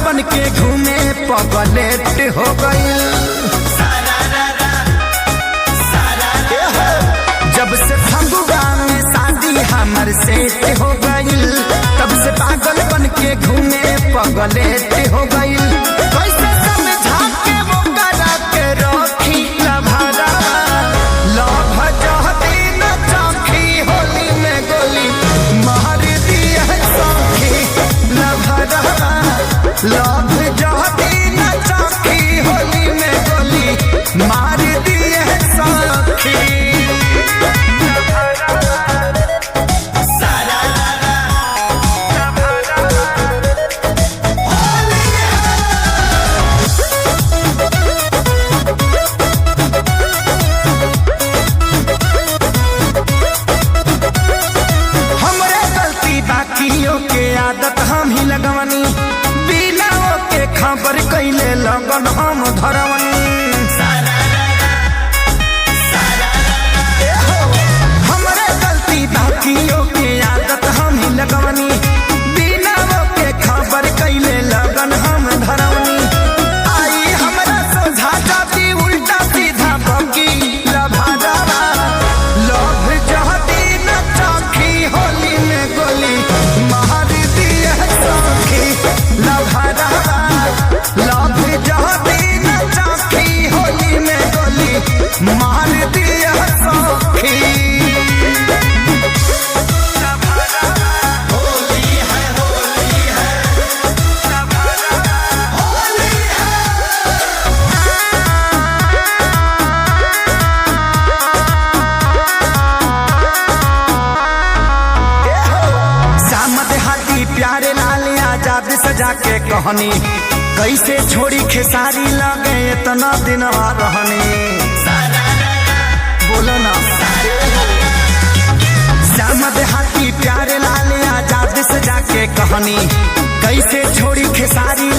बन के घूमे पगलेट हो गई। जब से फगुआ में शादी हमर सेट हो गई, तब से पागल बन के घूमे पगलेट हो गई। कैसे समझा के वो करा के रखी लभरा, लभ जहती न चौखी, होली में गोली मार दिया सौखी लभरा। लभ जहती न चौखी, होली में गोली मार दिए सौखी। आदत हम ही लगवनी, बिना के खबर कैले लगन हम धरवनी। हमरे गलती बाकियों के आदत हम ही लगवनी, बिना के खबर कैले लगन हम धरवनी। आई हमरा सोझा जाती उल्टा सीधा बकी लभरा, लभ जहती न चौखी, होली में गोली मार लभरा। लभ जहती न चौखी, होली में गोली मार दिया सौखी। होली है होली है होली है। सामद हाथी प्यारे लाल आजाद सजा के कहनी, कैसे छोड़ी खेसारी लगे इतना दिन रहनी। बोलो ना सामद हाथी प्यारे लाल आजाद सजा के कहनी, कैसे छोड़ी खेसारी